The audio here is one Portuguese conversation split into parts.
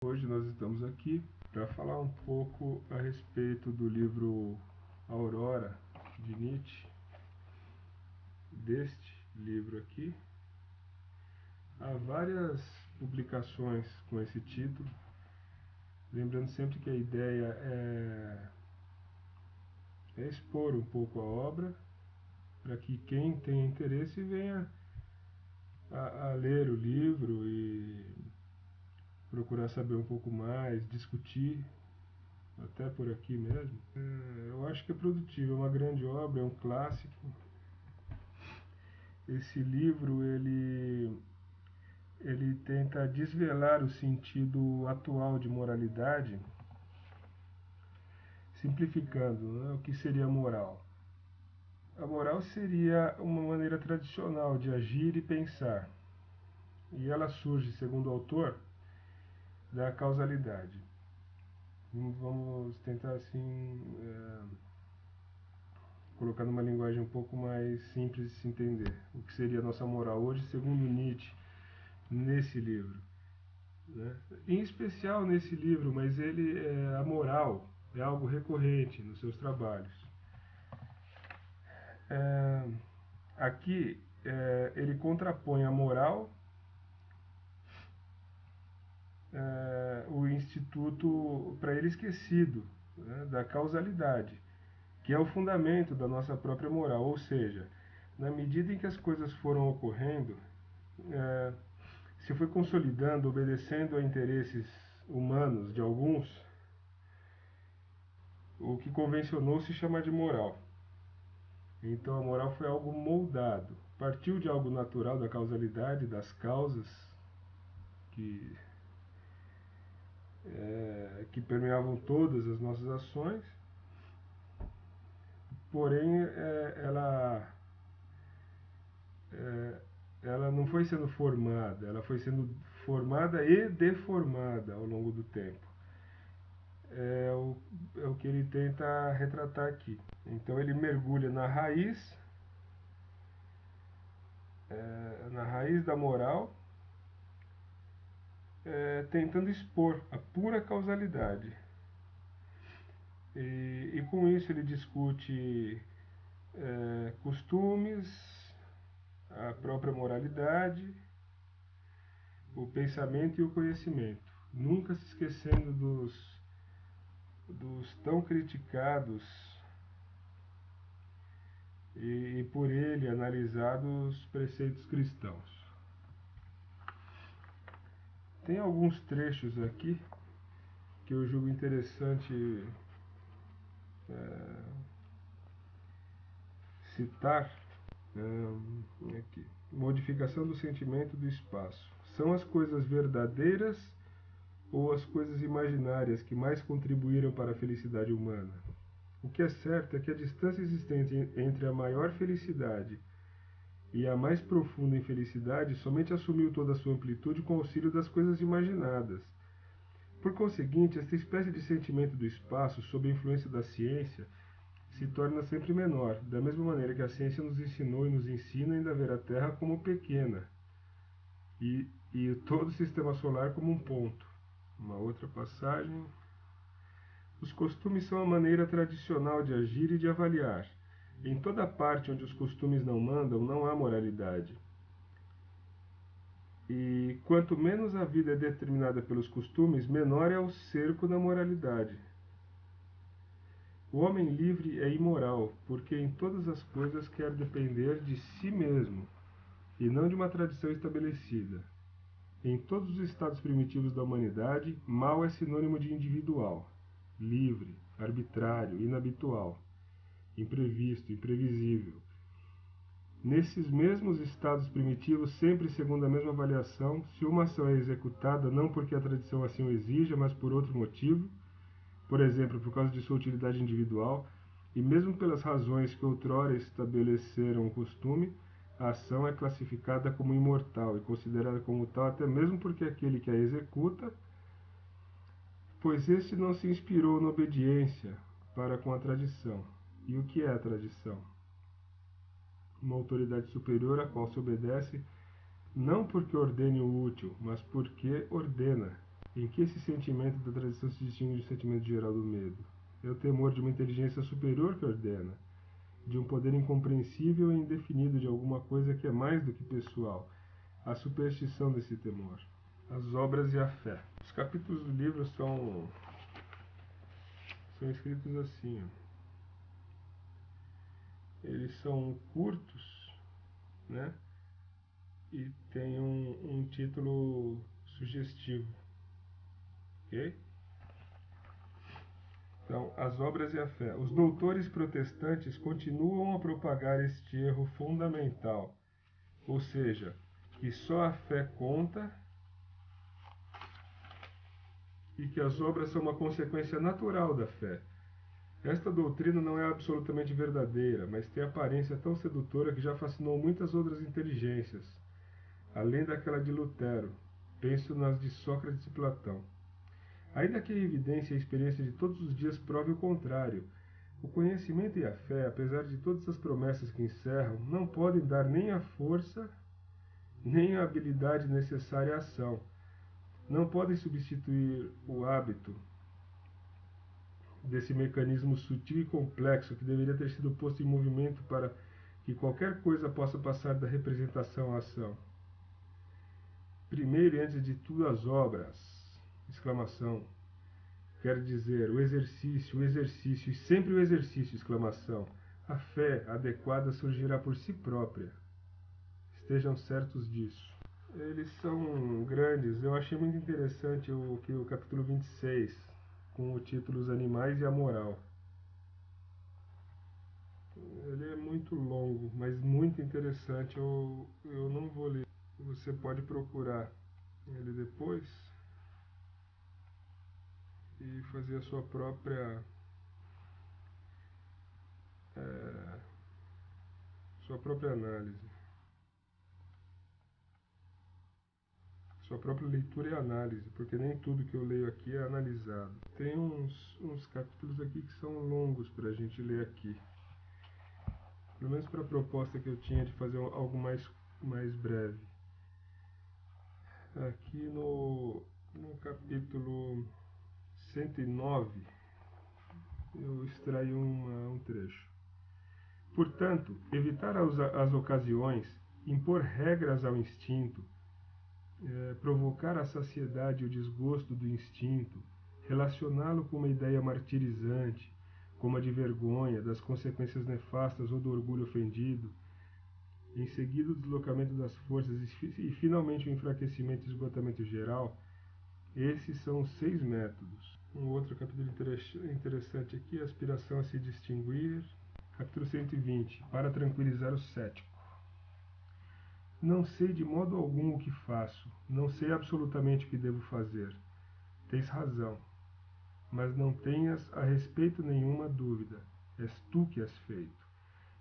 Hoje nós estamos aqui para falar um pouco a respeito do livro Aurora, de Nietzsche, deste livro aqui. Há várias publicações com esse título, lembrando sempre que a ideia é expor um pouco a obra, para que quem tem interesse venha a ler o livro e procurar saber um pouco mais, discutir, até por aqui mesmo. Eu acho que é produtivo, é uma grande obra, é um clássico. Esse livro ele tenta desvelar o sentido atual de moralidade, simplificando, né, o que seria moral. A moral seria uma maneira tradicional de agir e pensar, e ela surge, segundo o autor, da causalidade. Vamos tentar assim colocar numa linguagem um pouco mais simples de se entender o que seria a nossa moral hoje, segundo Nietzsche, nesse livro, né? Em especial nesse livro, mas a moral é algo recorrente nos seus trabalhos. Aqui ele contrapõe a moral, o instituto para ele esquecido, né, da causalidade, que é o fundamento da nossa própria moral, ou seja, na medida em que as coisas foram ocorrendo, se foi consolidando, obedecendo a interesses humanos de alguns, o que convencionou se chamar de moral. Então a moral foi algo moldado, partiu de algo natural, da causalidade, das causas que permeavam todas as nossas ações, porém ela não foi sendo formada, ela foi sendo formada e deformada ao longo do tempo. É o que ele tenta retratar aqui. Então ele mergulha na raiz da moral, tentando expor a pura causalidade. E com isso ele discute costumes, a própria moralidade, o pensamento e o conhecimento, nunca se esquecendo dos tão criticados e por ele analisados preceitos cristãos. Tem alguns trechos aqui que eu julgo interessante citar. Aqui. Modificação do sentimento do espaço. São as coisas verdadeiras ou as coisas imaginárias que mais contribuíram para a felicidade humana? O que é certo é que a distância existente entre a maior felicidade e a mais profunda infelicidade somente assumiu toda a sua amplitude com o auxílio das coisas imaginadas. Por conseguinte, esta espécie de sentimento do espaço, sob a influência da ciência, se torna sempre menor, da mesma maneira que a ciência nos ensinou e nos ensina ainda a ver a Terra como pequena e todo o sistema solar como um ponto. Uma outra passagem. Os costumes são a maneira tradicional de agir e de avaliar. Em toda parte onde os costumes não mandam, não há moralidade. E quanto menos a vida é determinada pelos costumes, menor é o cerco da moralidade. O homem livre é imoral, porque em todas as coisas quer depender de si mesmo, e não de uma tradição estabelecida. Em todos os estados primitivos da humanidade, mal é sinônimo de individual, livre, arbitrário, inabitual, imprevisto, imprevisível. Nesses mesmos estados primitivos, sempre segundo a mesma avaliação, se uma ação é executada não porque a tradição assim o exija, mas por outro motivo, por exemplo, por causa de sua utilidade individual, e mesmo pelas razões que outrora estabeleceram o costume, a ação é classificada como imortal e considerada como tal até mesmo porque aquele que a executa, pois este não se inspirou na obediência para com a tradição. E o que é a tradição? Uma autoridade superior a qual se obedece não porque ordene o útil, mas porque ordena. Em que esse sentimento da tradição se distingue do sentimento geral do medo? É o temor de uma inteligência superior que ordena, de um poder incompreensível e indefinido de alguma coisa que é mais do que pessoal, a superstição desse temor. As obras e a fé. Os capítulos do livro são escritos assim, ó. Eles são curtos, né? E tem um título sugestivo, ok? Então, as obras e a fé. Os doutores protestantes continuam a propagar este erro fundamental, ou seja, que só a fé conta e que as obras são uma consequência natural da fé. Esta doutrina não é absolutamente verdadeira, mas tem aparência tão sedutora que já fascinou muitas outras inteligências, além daquela de Lutero. Penso nas de Sócrates e Platão. Ainda que a evidência e a experiência de todos os dias prove o contrário, o conhecimento e a fé, apesar de todas as promessas que encerram, não podem dar nem a força, nem a habilidade necessária à ação. Não podem substituir o hábito desse mecanismo sutil e complexo que deveria ter sido posto em movimento para que qualquer coisa possa passar da representação à ação. Primeiro e antes de tudo as obras! Exclamação. Quer dizer, o exercício e sempre o exercício! Exclamação. A fé adequada surgirá por si própria. Estejam certos disso. Eles são grandes. Eu achei muito interessante o capítulo 26, com o título Os Animais e a Moral. Ele é muito longo, mas muito interessante. Eu não vou ler. Você pode procurar ele depois e fazer a sua própria análise, sua própria leitura e análise, porque nem tudo que eu leio aqui é analisado. Tem uns capítulos aqui que são longos para a gente ler aqui, pelo menos para a proposta que eu tinha de fazer algo mais breve. Aqui no capítulo 109 eu extraí um trecho. Portanto, evitar as ocasiões, impor regras ao instinto, provocar a saciedade e o desgosto do instinto, relacioná-lo com uma ideia martirizante, como a de vergonha, das consequências nefastas ou do orgulho ofendido, em seguida o deslocamento das forças e finalmente o enfraquecimento e esgotamento geral, esses são os 6 métodos. Um outro capítulo interessante aqui, aspiração a se distinguir. Capítulo 120, para tranquilizar o cético. Não sei de modo algum o que faço, não sei absolutamente o que devo fazer. Tens razão, mas não tenhas a respeito nenhuma dúvida. És tu que és feito.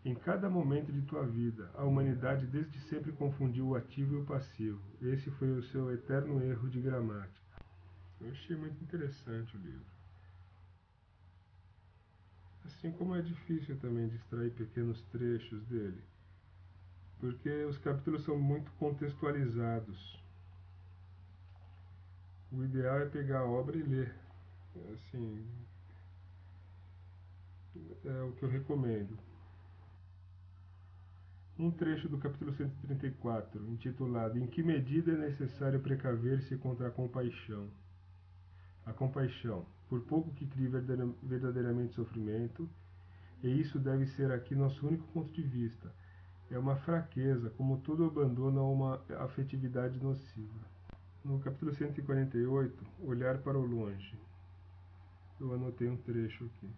Em cada momento de tua vida, a humanidade desde sempre confundiu o ativo e o passivo. Esse foi o seu eterno erro de gramática. Eu achei muito interessante o livro. Assim como é difícil também de extrair pequenos trechos dele, porque os capítulos são muito contextualizados. O ideal é pegar a obra e ler. Assim, é o que eu recomendo. Um trecho do capítulo 134, intitulado Em que medida é necessário precaver-se contra a compaixão? A compaixão, por pouco que crie verdadeiramente sofrimento, e isso deve ser aqui nosso único ponto de vista, é uma fraqueza, como todo abandono a uma afetividade nociva. No capítulo 148, Olhar para o longe. Eu anotei um trecho aqui.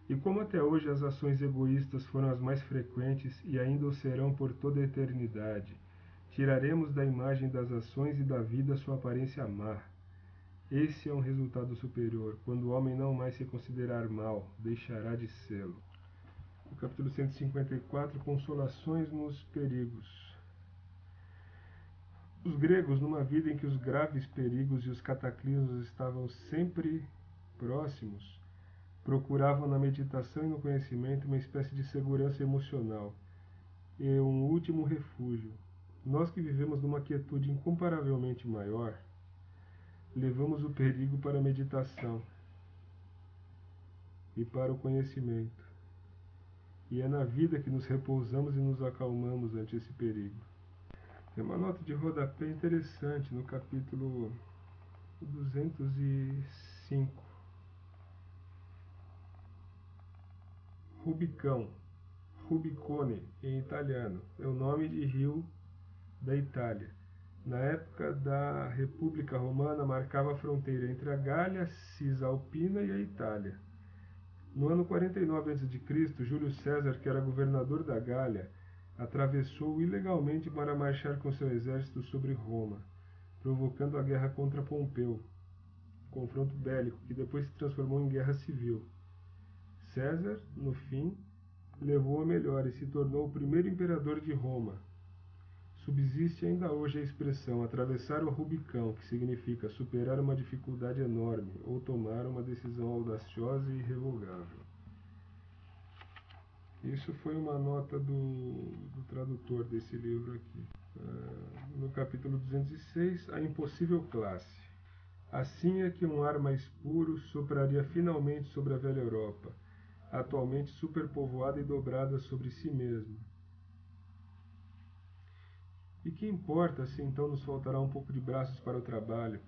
E como até hoje as ações egoístas foram as mais frequentes e ainda o serão por toda a eternidade, tiraremos da imagem das ações e da vida sua aparência má. Esse é um resultado superior. Quando o homem não mais se considerar mal, deixará de sê-lo. No capítulo 154, Consolações nos perigos. Os gregos, numa vida em que os graves perigos e os cataclismos estavam sempre próximos, procuravam na meditação e no conhecimento uma espécie de segurança emocional e um último refúgio. Nós que vivemos numa quietude incomparavelmente maior, levamos o perigo para a meditação e para o conhecimento. E é na vida que nos repousamos e nos acalmamos ante esse perigo. Tem uma nota de rodapé interessante no capítulo 205. Rubicão, Rubicone em italiano, é o nome de rio da Itália. Na época da República Romana, marcava a fronteira entre a Gália Cisalpina e a Itália. No ano 49 a.C., Júlio César, que era governador da Gália, atravessou ilegalmente para marchar com seu exército sobre Roma, provocando a guerra contra Pompeu, confronto bélico que depois se transformou em guerra civil. César, no fim, levou a melhor e se tornou o primeiro imperador de Roma. Subsiste ainda hoje a expressão atravessar o Rubicão, que significa superar uma dificuldade enorme ou tomar uma decisão audaciosa e irrevogável. Isso foi uma nota do tradutor desse livro aqui. No capítulo 206, a impossível classe. Assim é que um ar mais puro sopraria finalmente sobre a velha Europa, atualmente superpovoada e dobrada sobre si mesma. E que importa se então nos faltará um pouco de braços para o trabalho?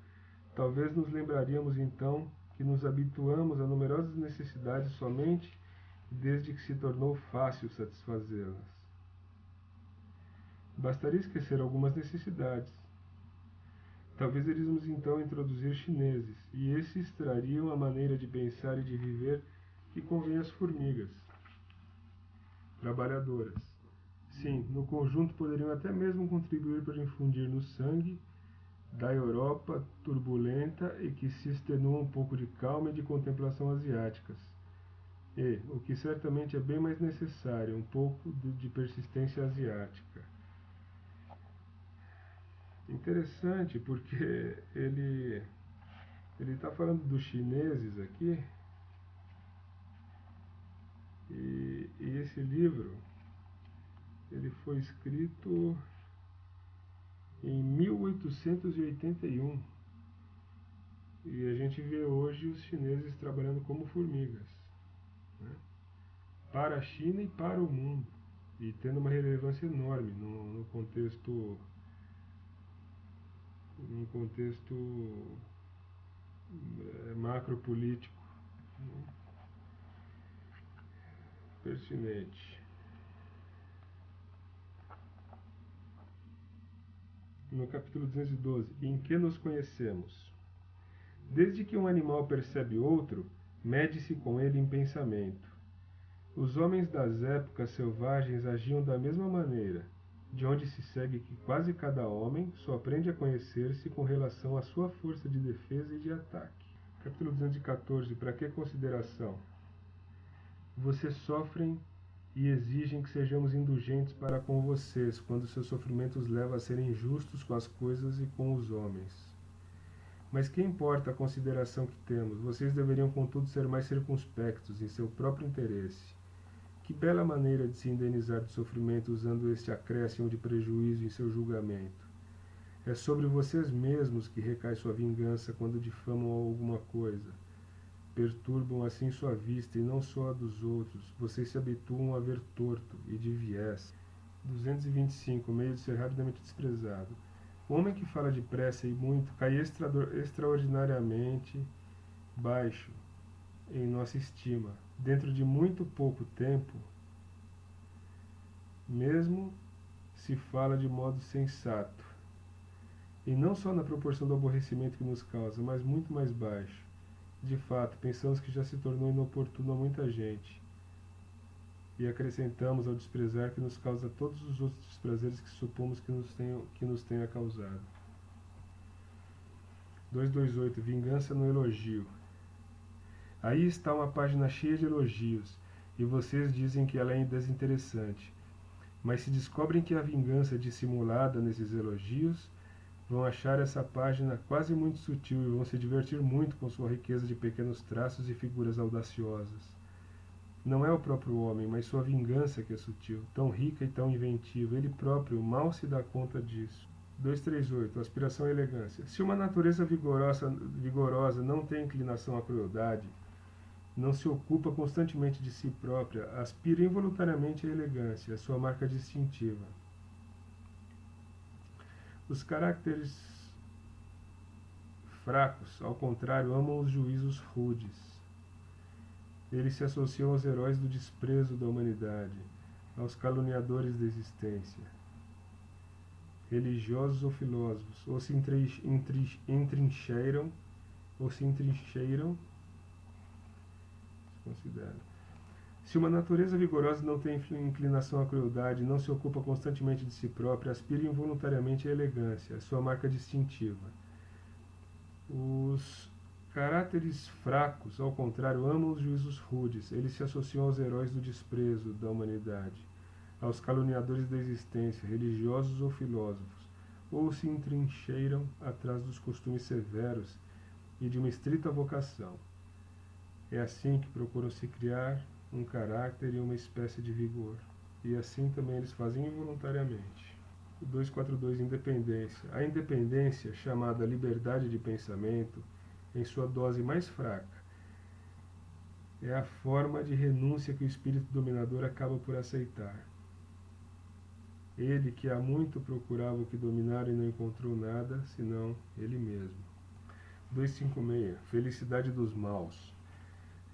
Talvez nos lembraríamos então que nos habituamos a numerosas necessidades somente desde que se tornou fácil satisfazê-las. Bastaria esquecer algumas necessidades. Talvez iríamos então introduzir chineses, e esses trariam a maneira de pensar e de viver que convém às formigas trabalhadoras. Sim, no conjunto poderiam até mesmo contribuir para infundir no sangue da Europa turbulenta e que se extenua um pouco de calma e de contemplação asiáticas. E, o que certamente é bem mais necessário, um pouco de persistência asiática. Interessante, porque ele está falando dos chineses aqui, e esse livro ele foi escrito em 1881, e a gente vê hoje os chineses trabalhando como formigas, né? Para a China e para o mundo, e tendo uma relevância enorme no contexto macropolítico, né, pertinente. No capítulo 212, em que nos conhecemos? Desde que um animal percebe outro, mede-se com ele em pensamento. Os homens das épocas selvagens agiam da mesma maneira, de onde se segue que quase cada homem só aprende a conhecer-se com relação à sua força de defesa e de ataque. Capítulo 214. Para que consideração? Vocês sofrem e exigem que sejamos indulgentes para com vocês, quando seus sofrimentos levam a serem injustos com as coisas e com os homens. Mas que importa a consideração que temos? Vocês deveriam, contudo, ser mais circunspectos em seu próprio interesse. Que bela maneira de se indenizar do sofrimento usando este acréscimo de prejuízo em seu julgamento. É sobre vocês mesmos que recai sua vingança quando difamam alguma coisa. Perturbam assim sua vista e não só a dos outros. Vocês se habituam a ver torto e de viés. 225. Meio de ser rapidamente desprezado. O homem que fala depressa e muito cai extraordinariamente baixo em nossa estima. Dentro de muito pouco tempo, mesmo se fala de modo sensato, e não só na proporção do aborrecimento que nos causa, mas muito mais baixo. De fato, pensamos que já se tornou inoportuno a muita gente, e acrescentamos ao desprezar que nos causa todos os outros desprazeres que supomos que nos tenha causado. 228. Vingança no elogio. Aí está uma página cheia de elogios, e vocês dizem que ela é desinteressante. Mas se descobrem que há vingança dissimulada nesses elogios, vão achar essa página quase muito sutil e vão se divertir muito com sua riqueza de pequenos traços e figuras audaciosas. Não é o próprio homem, mas sua vingança que é sutil, tão rica e tão inventiva. Ele próprio mal se dá conta disso. 238. Aspiração à elegância. Se uma natureza vigorosa não tem inclinação à crueldade, não se ocupa constantemente de si própria, aspira involuntariamente à elegância, a sua marca distintiva. Os caracteres fracos, ao contrário, amam os juízos rudes. Eles se associam aos heróis do desprezo da humanidade, aos caluniadores da existência. Religiosos ou filósofos, ou se entrincheiram, considera. Se uma natureza vigorosa não tem inclinação à crueldade, não se ocupa constantemente de si própria, aspira involuntariamente à elegância, a sua marca distintiva. Os caráteres fracos, ao contrário, amam os juízos rudes. Eles se associam aos heróis do desprezo da humanidade, aos caluniadores da existência, religiosos ou filósofos, ou se entrincheiram atrás dos costumes severos e de uma estrita vocação. É assim que procuram se criar um caráter e uma espécie de vigor. E assim também eles fazem involuntariamente. 242. Independência. A independência, chamada liberdade de pensamento, em sua dose mais fraca, é a forma de renúncia que o espírito dominador acaba por aceitar. Ele que há muito procurava o que dominar e não encontrou nada, senão ele mesmo. 256. Felicidade dos maus.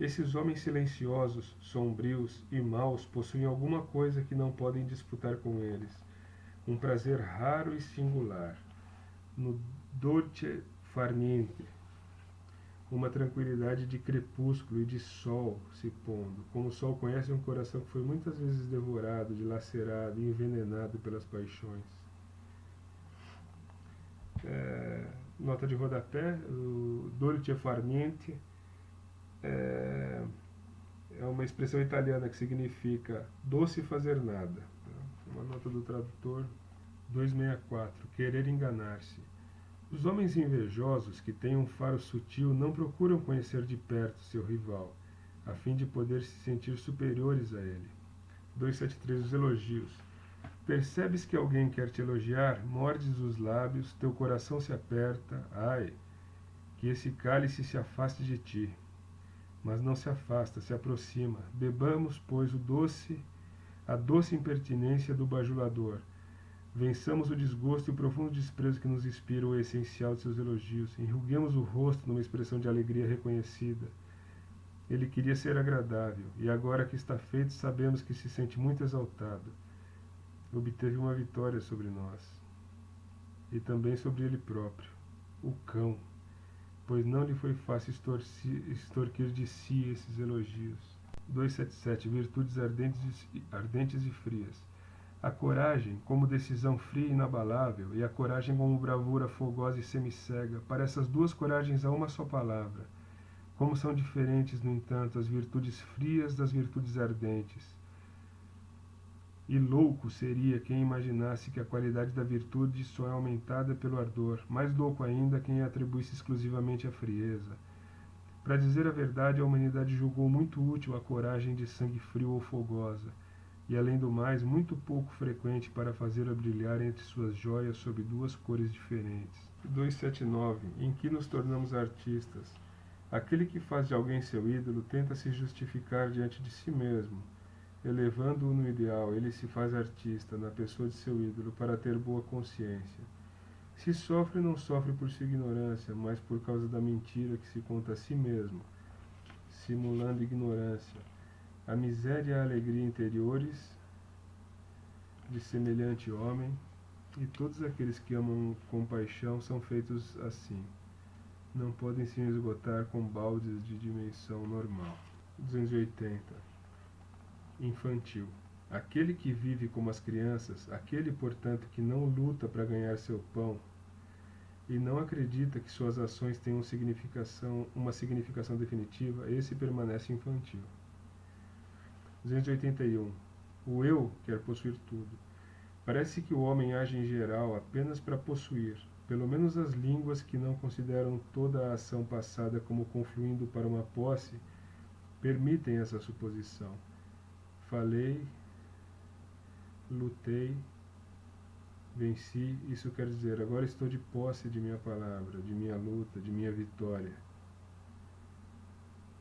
Esses homens silenciosos, sombrios e maus possuem alguma coisa que não podem disputar com eles, um prazer raro e singular, no dolce far niente, uma tranquilidade de crepúsculo e de sol se pondo, como o sol conhece um coração que foi muitas vezes devorado, dilacerado e envenenado pelas paixões. Nota de rodapé, o dolce far niente é uma expressão italiana que significa doce fazer nada. Uma nota do tradutor. 264. Querer enganar-se. Os homens invejosos que têm um faro sutil não procuram conhecer de perto seu rival, a fim de poder se sentir superiores a ele. 273. Os elogios. Percebes que alguém quer te elogiar, mordes os lábios, teu coração se aperta, ai, que esse cálice se afaste de ti. Mas não se afasta, se aproxima. Bebamos, pois, a doce impertinência do bajulador. Vençamos o desgosto e o profundo desprezo que nos inspira o essencial de seus elogios. Enruguemos o rosto numa expressão de alegria reconhecida. Ele queria ser agradável, e agora que está feito, sabemos que se sente muito exaltado. Obteve uma vitória sobre nós, e também sobre ele próprio, o cão, pois não lhe foi fácil extorquir de si esses elogios. 277. Virtudes ardentes e frias. A coragem como decisão fria e inabalável, e a coragem como bravura fogosa e semicega. Para essas duas coragens há uma só palavra. Como são diferentes, no entanto, as virtudes frias das virtudes ardentes. E louco seria quem imaginasse que a qualidade da virtude só é aumentada pelo ardor. Mais louco ainda quem a atribuísse exclusivamente à frieza. Para dizer a verdade, a humanidade julgou muito útil a coragem de sangue frio ou fogosa, e além do mais, muito pouco frequente para fazê-la brilhar entre suas joias sob duas cores diferentes. 279. Em que nos tornamos artistas? Aquele que faz de alguém seu ídolo tenta se justificar diante de si mesmo. Elevando-o no ideal, ele se faz artista na pessoa de seu ídolo para ter boa consciência. Se sofre, não sofre por sua ignorância, mas por causa da mentira que se conta a si mesmo, simulando ignorância. A miséria e a alegria interiores de semelhante homem, e todos aqueles que amam com paixão são feitos assim. Não podem se esgotar com baldes de dimensão normal. 280. Infantil. Aquele que vive como as crianças, aquele, portanto, que não luta para ganhar seu pão e não acredita que suas ações tenham uma significação definitiva, esse permanece infantil. 281. O eu quer possuir tudo. Parece que o homem age em geral apenas para possuir, pelo menos as línguas que não consideram toda a ação passada como confluindo para uma posse, permitem essa suposição. Falei, lutei, Venci, isso quer dizer, agora estou de posse de minha palavra, de minha luta, de minha vitória.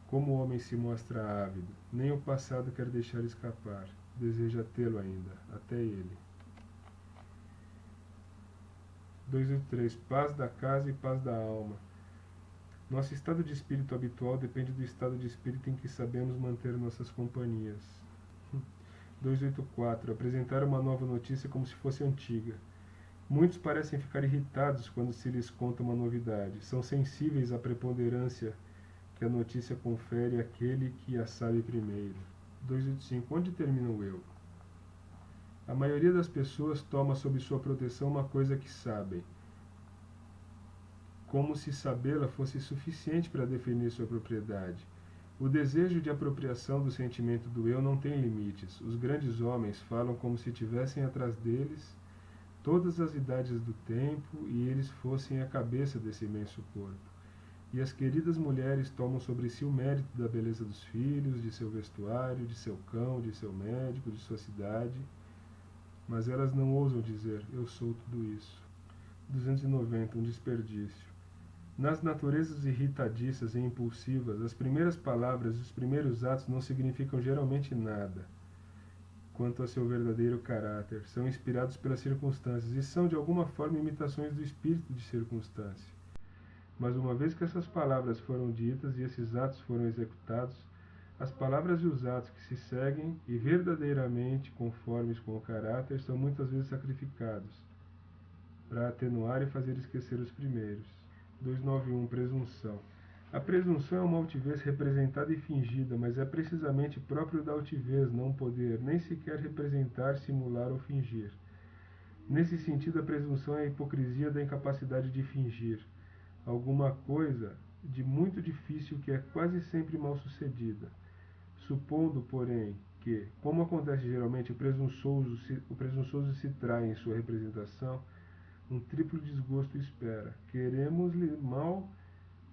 Como o homem se mostra ávido, nem o passado quer deixar escapar, deseja tê-lo ainda, até ele. 283. Paz da casa e paz da alma. Nosso estado de espírito habitual depende do estado de espírito em que sabemos manter nossas companhias. 284. Apresentar uma nova notícia como se fosse antiga. Muitos parecem ficar irritados quando se lhes conta uma novidade. São sensíveis à preponderância que a notícia confere àquele que a sabe primeiro. 285. Onde termina o eu? A maioria das pessoas toma sob sua proteção uma coisa que sabem, como se sabê-la fosse suficiente para definir sua propriedade. O desejo de apropriação do sentimento do eu não tem limites. Os grandes homens falam como se tivessem atrás deles todas as idades do tempo e eles fossem a cabeça desse imenso corpo. E as queridas mulheres tomam sobre si o mérito da beleza dos filhos, de seu vestuário, de seu cão, de seu médico, de sua cidade, mas elas não ousam dizer, eu sou tudo isso. 290. Um desperdício. Nas naturezas irritadiças e impulsivas, as primeiras palavras e os primeiros atos não significam geralmente nada quanto a seu verdadeiro caráter. São inspirados pelas circunstâncias e são de alguma forma imitações do espírito de circunstância. Mas uma vez que essas palavras foram ditas e esses atos foram executados, as palavras e os atos que se seguem e verdadeiramente conformes com o caráter são muitas vezes sacrificados para atenuar e fazer esquecer os primeiros. 291. Presunção. A presunção é uma altivez representada e fingida, mas é precisamente próprio da altivez não poder nem sequer representar, simular ou fingir. Nesse sentido, a presunção é a hipocrisia da incapacidade de fingir alguma coisa de muito difícil que é quase sempre mal sucedida. Supondo, porém, que, como acontece geralmente, o presunçoso se trai em sua representação, um triplo desgosto espera. Queremos-lhe mal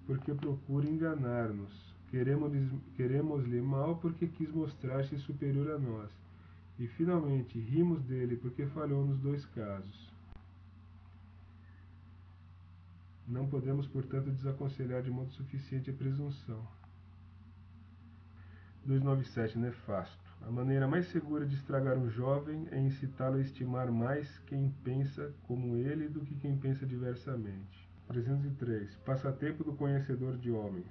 porque procura enganar-nos. Queremos-lhe mal porque quis mostrar-se superior a nós. E, finalmente, rimos dele porque falhou nos dois casos. Não podemos, portanto, desaconselhar de modo suficiente a presunção. 297. Nefasto. A maneira mais segura de estragar um jovem é incitá-lo a estimar mais quem pensa como ele do que quem pensa diversamente. 303. Passatempo do conhecedor de homens.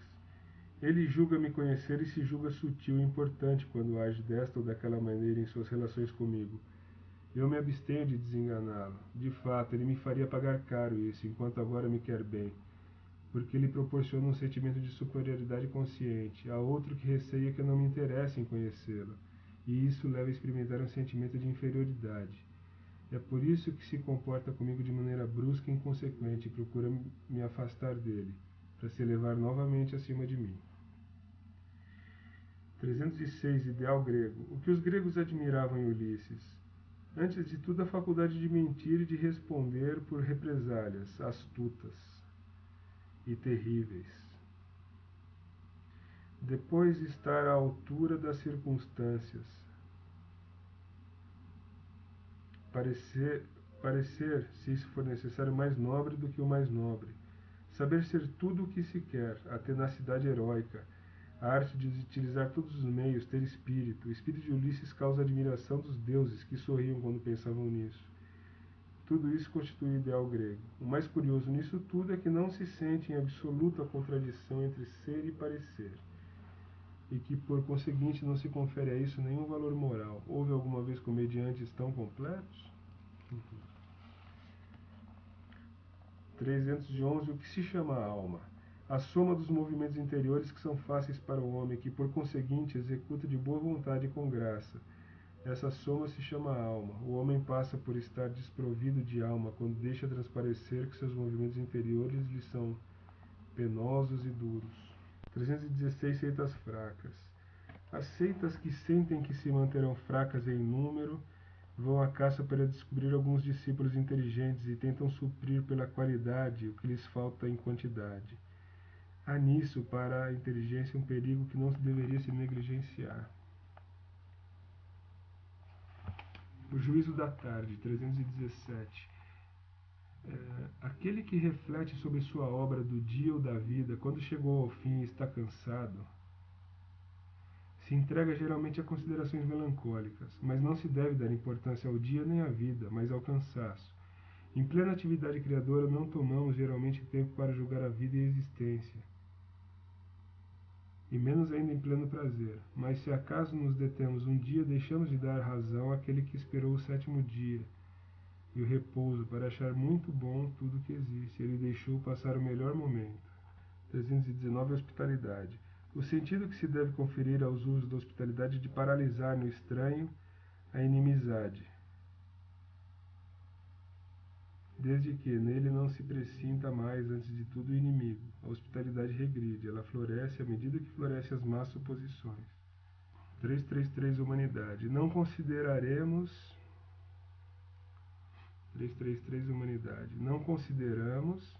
Ele julga-me conhecer e se julga sutil e importante quando age desta ou daquela maneira em suas relações comigo. Eu me abstenho de desenganá-lo. De fato, ele me faria pagar caro isso, enquanto agora me quer bem, porque lhe proporciona um sentimento de superioridade consciente. Há outro que receia que eu não me interesse em conhecê-lo, e isso leva a experimentar um sentimento de inferioridade. É por isso que se comporta comigo de maneira brusca e inconsequente e procura me afastar dele, para se elevar novamente acima de mim. 306. Ideal grego. O que os gregos admiravam em Ulisses? Antes de tudo, a faculdade de mentir e de responder por represálias astutas e terríveis. Depois, estar à altura das circunstâncias. Parecer, se isso for necessário, mais nobre do que o mais nobre. Saber ser tudo o que se quer, a tenacidade heróica, a arte de utilizar todos os meios, ter espírito. O espírito de Ulisses causa a admiração dos deuses, que sorriam quando pensavam nisso. Tudo isso constitui o ideal grego. O mais curioso nisso tudo é que não se sente em absoluta contradição entre ser e parecer, e que, por conseguinte, não se confere a isso nenhum valor moral. Houve alguma vez comediantes tão completos? 311. O que se chama alma? A soma dos movimentos interiores que são fáceis para o homem, que por conseguinte executa de boa vontade e com graça. Essa soma se chama alma. O homem passa por estar desprovido de alma quando deixa transparecer que seus movimentos interiores lhe são penosos e duros. 316. Seitas fracas. As seitas que sentem que se manterão fracas em número vão à caça para descobrir alguns discípulos inteligentes e tentam suprir pela qualidade o que lhes falta em quantidade. Há nisso, para a inteligência, um perigo que não deveria se negligenciar. O juízo da tarde, 317. Aquele que reflete sobre sua obra do dia ou da vida, quando chegou ao fim e está cansado, se entrega geralmente a considerações melancólicas, mas não se deve dar importância ao dia nem à vida, mas ao cansaço. Em plena atividade criadora, não tomamos geralmente tempo para julgar a vida e a existência, e menos ainda em pleno prazer. Mas se acaso nos detemos um dia, deixamos de dar razão àquele que esperou o sétimo dia e o repouso para achar muito bom tudo que existe. Ele deixou passar o melhor momento. 319. Hospitalidade. O sentido que se deve conferir aos usos da hospitalidade é de paralisar no estranho a inimizade, desde que nele não se presinta mais, antes de tudo, o inimigo. A hospitalidade regride, ela floresce à medida que florescem as más suposições. 333. Humanidade. Não consideraremos 333. Humanidade. Não consideramos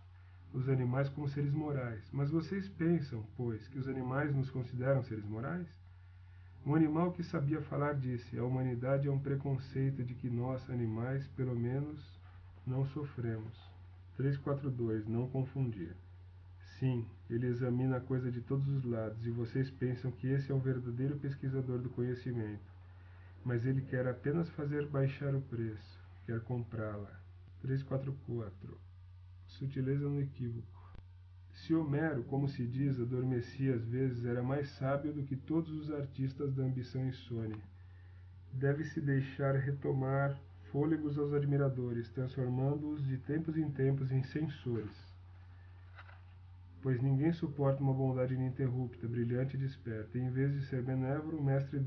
os animais como seres morais. Mas vocês pensam, pois, que os animais nos consideram seres morais? Um animal que sabia falar disse: a humanidade é um preconceito de que nós, animais, pelo menos, não sofremos. 342. Não confundir. Sim, ele examina a coisa de todos os lados, e vocês pensam que esse é um verdadeiro pesquisador do conhecimento. Mas ele quer apenas fazer baixar o preço, quer comprá-la. 344. Sutileza no equívoco. Se Homero, como se diz, adormecia às vezes, era mais sábio do que todos os artistas da ambição insônia. Deve-se deixar retomar fôlegos aos admiradores, transformando-os de tempos em tempos em censores. Pois ninguém suporta uma bondade ininterrupta, brilhante e desperta. E, em vez de ser benévolo, um mestre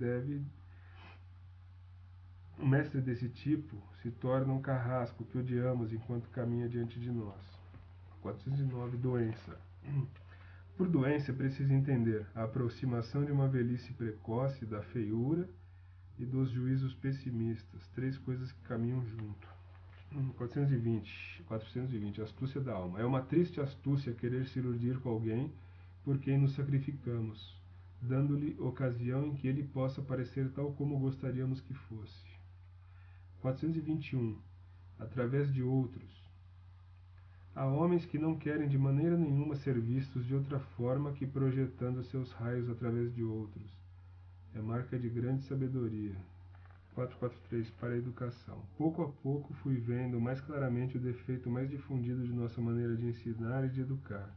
desse tipo se torna um carrasco que odiamos enquanto caminha diante de nós. 409. Doença. Por doença é preciso entender a aproximação de uma velhice precoce, da feiura e dos juízos pessimistas, três coisas que caminham junto. 420. Astúcia da alma. É uma triste astúcia querer se iludir com alguém por quem nos sacrificamos, dando-lhe ocasião em que ele possa parecer tal como gostaríamos que fosse. 421. Através de outros. Há homens que não querem de maneira nenhuma ser vistos de outra forma que projetando seus raios através de outros. É marca de grande sabedoria. 443. Para a educação. Pouco a pouco fui vendo mais claramente o defeito mais difundido de nossa maneira de ensinar e de educar.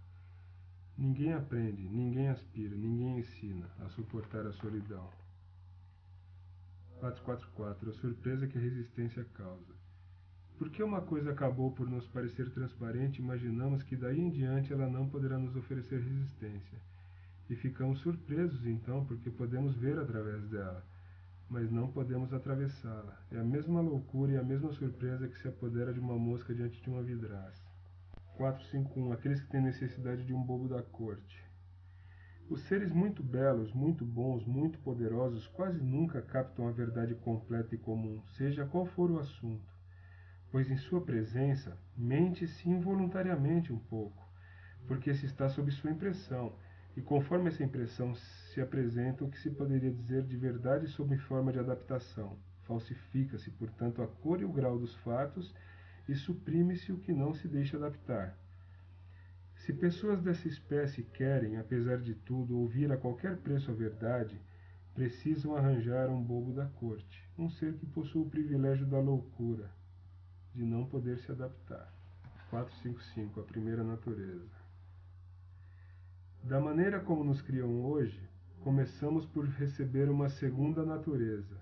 Ninguém aprende, ninguém aspira, ninguém ensina a suportar a solidão. 444. A surpresa que a resistência causa. Porque uma coisa acabou por nos parecer transparente, imaginamos que daí em diante ela não poderá nos oferecer resistência. E ficamos surpresos então, porque podemos ver através dela, mas não podemos atravessá-la. É a mesma loucura e a mesma surpresa que se apodera de uma mosca diante de uma vidraça. 451. Aqueles que têm necessidade de um bobo da corte. Os seres muito belos, muito bons, muito poderosos quase nunca captam a verdade completa e comum, seja qual for o assunto, pois em sua presença mente-se involuntariamente um pouco, porque se está sob sua impressão, e conforme essa impressão se apresenta o que se poderia dizer de verdade sob forma de adaptação. Falsifica-se, portanto, a cor e o grau dos fatos e suprime-se o que não se deixa adaptar. Se pessoas dessa espécie querem, apesar de tudo, ouvir a qualquer preço a verdade, precisam arranjar um bobo da corte, um ser que possua o privilégio da loucura, de não poder se adaptar. 455. A primeira natureza. Da maneira como nos criam hoje, começamos por receber uma segunda natureza,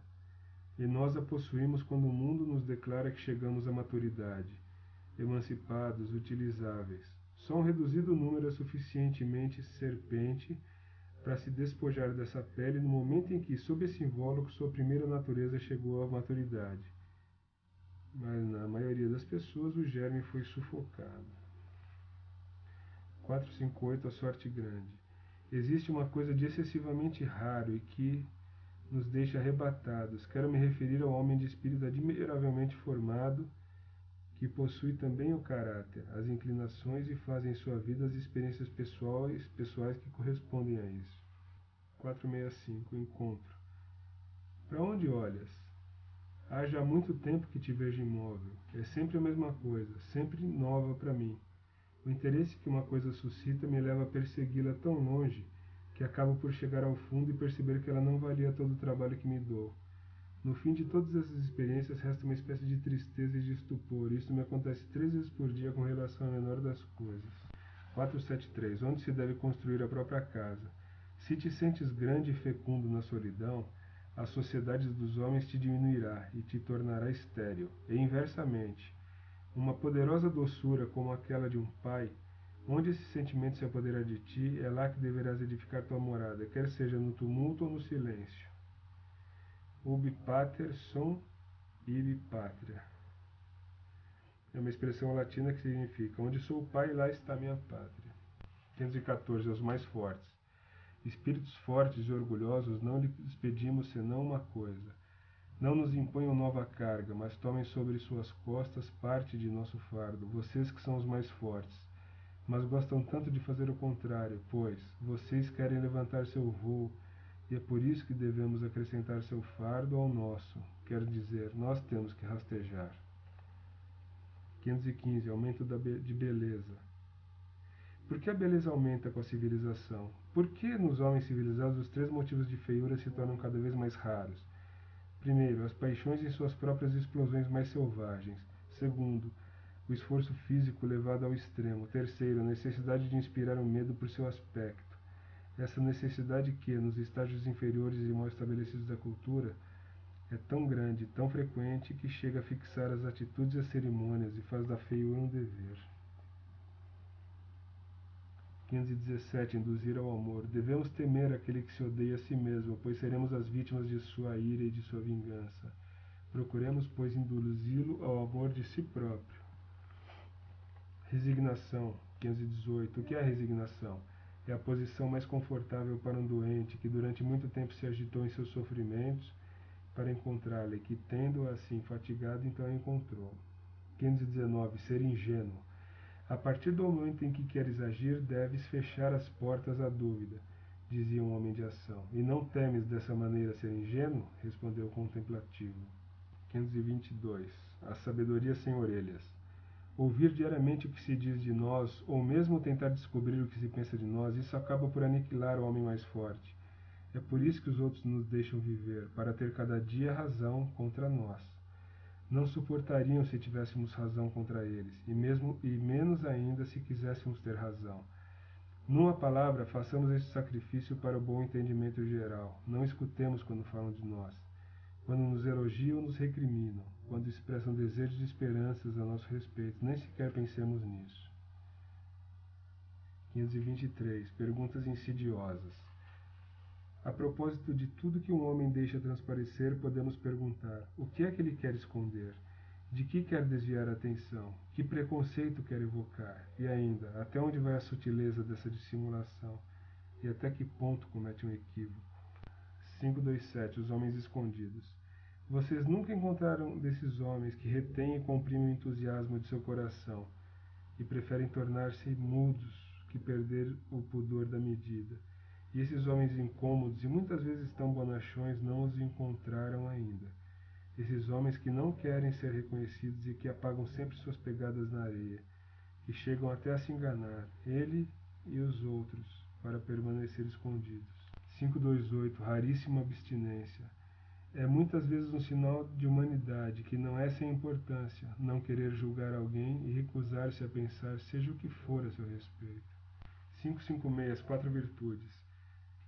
e nós a possuímos quando o mundo nos declara que chegamos à maturidade, emancipados, utilizáveis. Só um reduzido número é suficientemente serpente para se despojar dessa pele no momento em que, sob esse invólucro, sua primeira natureza chegou à maturidade. Mas na maioria das pessoas o germe foi sufocado. 458. A sorte grande. Existe uma coisa de excessivamente raro e que nos deixa arrebatados. Quero me referir ao homem de espírito admiravelmente formado, que possui também o caráter, as inclinações e faz em sua vida as experiências pessoais que correspondem a isso. 465. Encontro. Para onde olhas? Há já muito tempo que te vejo imóvel. É sempre a mesma coisa, sempre nova para mim. O interesse que uma coisa suscita me leva a persegui-la tão longe que acabo por chegar ao fundo e perceber que ela não valia todo o trabalho que me dou. No fim de todas essas experiências resta uma espécie de tristeza e de estupor. Isso me acontece 3 vezes por dia com relação à menor das coisas. 473. Onde se deve construir a própria casa? Se te sentes grande e fecundo na solidão, a sociedade dos homens te diminuirá e te tornará estéril. E inversamente, uma poderosa doçura como aquela de um pai, onde esse sentimento se apoderar de ti, é lá que deverás edificar tua morada, quer seja no tumulto ou no silêncio. Ubi pater sum ibi patria. É uma expressão latina que significa: onde sou o pai, lá está minha pátria. 514. Aos mais fortes. Espíritos fortes e orgulhosos, não lhes pedimos senão uma coisa: não nos imponham nova carga, mas tomem sobre suas costas parte de nosso fardo, vocês que são os mais fortes. Mas gostam tanto de fazer o contrário, pois vocês querem levantar seu voo, e é por isso que devemos acrescentar seu fardo ao nosso, quer dizer, nós temos que rastejar. 515. Aumento de beleza. Por que a beleza aumenta com a civilização? Por que nos homens civilizados os 3 motivos de feiura se tornam cada vez mais raros? Primeiro, as paixões em suas próprias explosões mais selvagens. Segundo, o esforço físico levado ao extremo. Terceiro, a necessidade de inspirar o medo por seu aspecto. Essa necessidade que, nos estágios inferiores e mal estabelecidos da cultura, é tão grande, tão frequente, que chega a fixar as atitudes e as cerimônias e faz da feiura um dever. 517. Induzir ao amor. Devemos temer aquele que se odeia a si mesmo, pois seremos as vítimas de sua ira e de sua vingança. Procuremos, pois, induzi-lo ao amor de si próprio. Resignação. 518. O que é a resignação? É a posição mais confortável para um doente que durante muito tempo se agitou em seus sofrimentos para encontrá-la e que, tendo assim fatigado, então a encontrou. 519. Ser ingênuo. A partir do momento em que queres agir, deves fechar as portas à dúvida, dizia um homem de ação. E não temes dessa maneira ser ingênuo? Respondeu o contemplativo. 522. A sabedoria sem orelhas. Ouvir diariamente o que se diz de nós, ou mesmo tentar descobrir o que se pensa de nós, isso acaba por aniquilar o homem mais forte. É por isso que os outros nos deixam viver, para ter cada dia razão contra nós. Não suportariam se tivéssemos razão contra eles, e menos ainda se quiséssemos ter razão. Numa palavra, façamos este sacrifício para o bom entendimento geral. Não escutemos quando falam de nós. Quando nos elogiam, nos recriminam. Quando expressam desejos e esperanças a nosso respeito, nem sequer pensemos nisso. 523. Perguntas insidiosas. A propósito de tudo que um homem deixa transparecer, podemos perguntar: o que é que ele quer esconder? De que quer desviar a atenção? Que preconceito quer evocar? E ainda, até onde vai a sutileza dessa dissimulação? E até que ponto comete um equívoco? 527. Os homens escondidos. Vocês nunca encontraram desses homens que retêm e comprimem o entusiasmo de seu coração e preferem tornar-se mudos que perder o pudor da medida. E esses homens incômodos e muitas vezes tão bonachões não os encontraram ainda. Esses homens que não querem ser reconhecidos e que apagam sempre suas pegadas na areia, que chegam até a se enganar, ele e os outros, para permanecer escondidos. 528. Raríssima abstinência. É muitas vezes um sinal de humanidade, que não é sem importância, não querer julgar alguém e recusar-se a pensar seja o que for a seu respeito. 556. As 4 virtudes.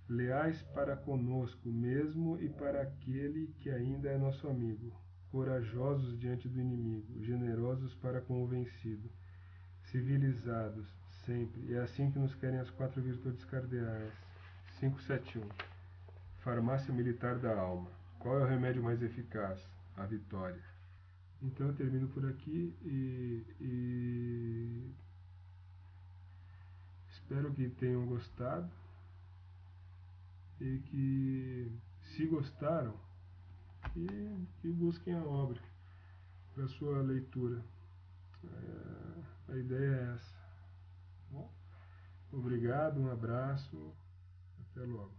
Leais para conosco mesmo e para aquele que ainda é nosso amigo, corajosos diante do inimigo, generosos para com o vencido, civilizados sempre. É assim que nos querem as 4 virtudes cardeais. 571. Farmácia militar da alma. Qual é o remédio mais eficaz? A vitória. Então eu termino por aqui e espero que tenham gostado e que, se gostaram, que busquem a obra para sua leitura. A ideia é essa. Bom, obrigado, um abraço, até logo.